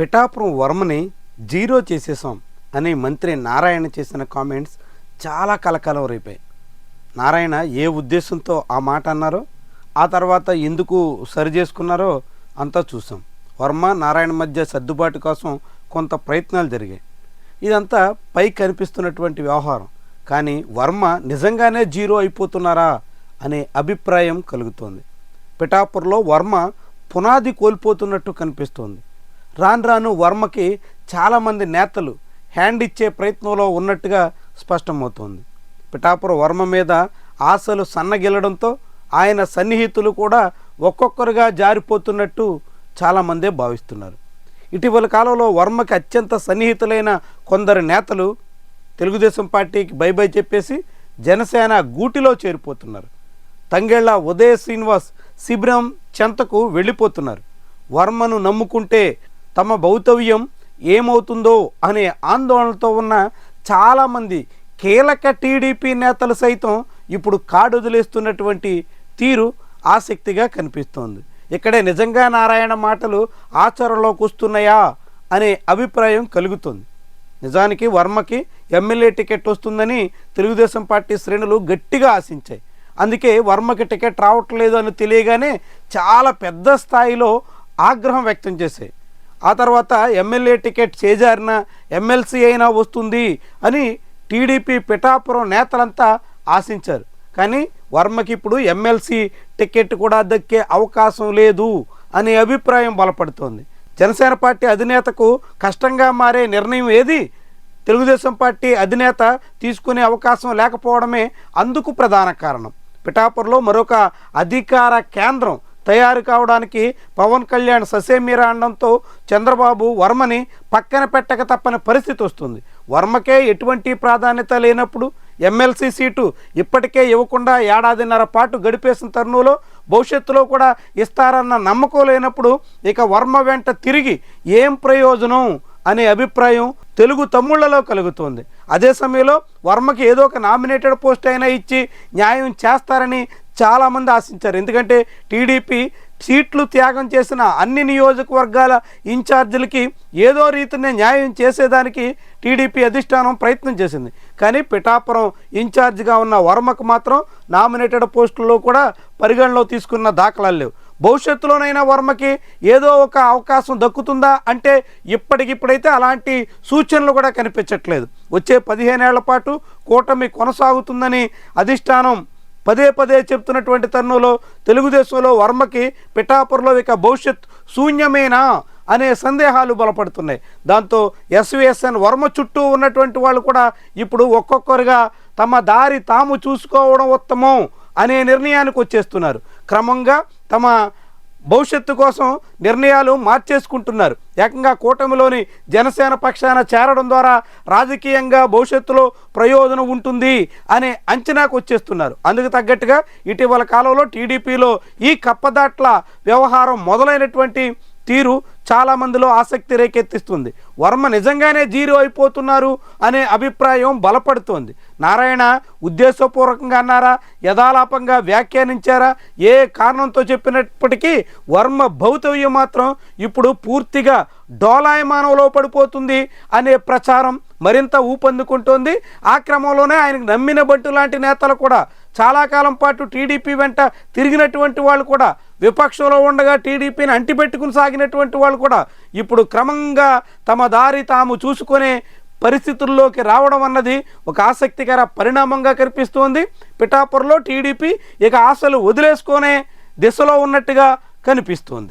Pithapuram వర్మని zero చేసేసాం అని మంత్రి నారాయణ చేసిన కామెంట్స్ చాలా కలకలం రేపాయి. నారాయణ ఏ ఉద్దేశంతో ఆ మాట అన్నారో, ఆ తర్వాత ఎందుకు సరి చేసుకున్నారో అంతా చూసాం. వర్మ నారాయణ మధ్య సర్దుబాటు కోసం కొంత ప్రయత్నాలు జరిగాయి. ఇదంతా పై కనిపిస్తున్నటువంటి వ్యవహారం. కానీ వర్మ నిజంగానే జీరో అయిపోతున్నారా అనే అభిప్రాయం కలుగుతోంది. పిఠాపురంలో వర్మ పునాది కోల్పోతున్నట్టు కనిపిస్తోంది. రాను రాను వర్మకి చాలామంది నేతలు హ్యాండ్ ఇచ్చే ప్రయత్నంలో ఉన్నట్టుగా స్పష్టమవుతోంది. పిఠాపురం వర్మ మీద ఆశలు సన్నగిల్లడంతో ఆయన సన్నిహితులు కూడా ఒక్కొక్కరుగా జారిపోతున్నట్టు చాలామందే భావిస్తున్నారు. ఇటీవల కాలంలో వర్మకి అత్యంత సన్నిహితులైన కొందరు నేతలు తెలుగుదేశం పార్టీకి బై చెప్పేసి జనసేన గూటిలో చేరిపోతున్నారు. తంగెళ్ళ ఉదయ శ్రీనివాస్ శిబిరం చెంతకు వెళ్ళిపోతున్నారు. వర్మను నమ్ముకుంటే తమ భౌతవ్యం ఏమవుతుందో అనే ఆందోళనతో ఉన్న చాలామంది కీలక టీడీపీ నేతలు సైతం ఇప్పుడు కాడొదిలేస్తున్నటువంటి తీరు ఆసక్తిగా కనిపిస్తోంది. ఇక్కడే నిజంగా నారాయణ మాటలు ఆచరణలోకి వస్తున్నాయా అనే అభిప్రాయం కలుగుతుంది. నిజానికి వర్మకి ఎమ్మెల్యే టికెట్ వస్తుందని తెలుగుదేశం పార్టీ శ్రేణులు గట్టిగా ఆశించాయి. అందుకే వర్మకి టికెట్ రావట్లేదు అని తెలియగానే చాలా పెద్ద స్థాయిలో ఆగ్రహం వ్యక్తం చేశాయి. ఆ తర్వాత ఎమ్మెల్యే టికెట్ చేజారిన ఎమ్మెల్సీ అయినా వస్తుంది అని టీడీపీ పిఠాపురం నేతలంతా ఆశించారు. కానీ వర్మకి ఇప్పుడు ఎమ్మెల్సీ టికెట్ కూడా దక్కే అవకాశం లేదు అనే అభిప్రాయం బలపడుతోంది. జనసేన పార్టీ అధినేతకు కష్టంగా మారే నిర్ణయం ఏది? తెలుగుదేశం పార్టీ అధినేత తీసుకునే అవకాశం లేకపోవడమే అందుకు ప్రధాన కారణం. పిఠాపురంలో మరొక అధికార కేంద్రం తయారు కావడానికి పవన్ కళ్యాణ్ ససేమిరా అనడంతో చంద్రబాబు వర్మని పక్కన పెట్టక తప్పని పరిస్థితి వస్తుంది. వర్మకే ఎటువంటి ప్రాధాన్యత లేనప్పుడు ఎమ్మెల్సీ సీటు ఇప్పటికే ఇవ్వకుండా ఏడాదిన్నర పాటు గడిపేసిన తరుణంలో భవిష్యత్తులో కూడా ఇస్తారన్న నమ్మకం లేనప్పుడు ఇక వర్మ వెంట తిరిగి ఏం ప్రయోజనం అనే అభిప్రాయం తెలుగు తమ్ముళ్లలో కలుగుతోంది. అదే సమయంలో వర్మకి ఏదో ఒక నామినేటెడ్ పోస్ట్ అయినా ఇచ్చి న్యాయం చేస్తారని చాలామంది ఆశించారు. ఎందుకంటే టీడీపీ సీట్లు త్యాగం చేసిన అన్ని నియోజకవర్గాల ఇన్ఛార్జీలకి ఏదో రీతినే న్యాయం చేసేదానికి టీడీపీ అధిష్టానం ప్రయత్నం చేసింది. కానీ పిఠాపురం ఇన్ఛార్జిగా ఉన్న వర్మకు మాత్రం నామినేటెడ్ పోస్టుల్లో కూడా పరిగణలో తీసుకున్న దాఖలాలు లేవు. భవిష్యత్తులోనైనా వర్మకి ఏదో ఒక అవకాశం దక్కుతుందా అంటే ఇప్పటికిప్పుడైతే అలాంటి సూచనలు కూడా కనిపించట్లేదు. వచ్చే 15 ఏళ్ల పాటు కూటమి కొనసాగుతుందని అధిష్టానం పదే చెప్తున్నటువంటి తరుణంలో తెలుగుదేశంలో వర్మకి పిఠాపురంలో ఇక భవిష్యత్ శూన్యమేనా అనే సందేహాలు బలపడుతున్నాయి. దాంతో ఎస్విఎస్ఎన్ వర్మ చుట్టూ ఉన్నటువంటి వాళ్ళు కూడా ఇప్పుడు ఒక్కొక్కరుగా తమ దారి తాము చూసుకోవడం ఉత్తమం అనే నిర్ణయానికి వచ్చేస్తున్నారు. క్రమంగా తమ భవిష్యత్తు కోసం నిర్ణయాలు మార్చేసుకుంటున్నారు. ఏకంగా కూటమిలోని జనసేన పక్షాన చేరడం ద్వారా రాజకీయంగా భవిష్యత్తులో ప్రయోజనం ఉంటుంది అనే అంచనాకు వచ్చేస్తున్నారు. అందుకు తగ్గట్టుగా ఇటీవల కాలంలో టీడీపీలో ఈ కప్పదాట్ల వ్యవహారం మొదలైనటువంటి తీరు చాలామందిలో ఆసక్తి రేకెత్తిస్తుంది. వర్మ నిజంగానే జీరో అయిపోతున్నారు అనే అభిప్రాయం బలపడుతోంది. నారాయణ ఉద్దేశపూర్వకంగా అన్నారా, యథాలాపంగా వ్యాఖ్యానించారా, ఏ కారణంతో చెప్పినప్పటికీ వర్మ భౌతవ్యం మాత్రం ఇప్పుడు పూర్తిగా డోలాయమానంలో పడిపోతుంది అనే ప్రచారం మరింత ఊపందుకుంటోంది. ఆ క్రమంలోనే ఆయనకు నమ్మిన బట్టు లాంటి నేతలు కూడా చాలా కాలం పాటు టీడీపీ వెంట తిరిగినటువంటి వాళ్ళు కూడా, విపక్షంలో ఉండగా టీడీపీని అంటిపెట్టుకుని సాగినటువంటి వాళ్ళు కూడా ఇప్పుడు క్రమంగా తమ దారి తాము చూసుకునే పరిస్థితుల్లోకి రావడం అన్నది ఒక ఆసక్తికర పరిణామంగా కనిపిస్తోంది. పిఠాపురంలో టీడీపీ ఇక ఆశలు వదిలేసుకునే దిశలో ఉన్నట్టుగా కనిపిస్తోంది.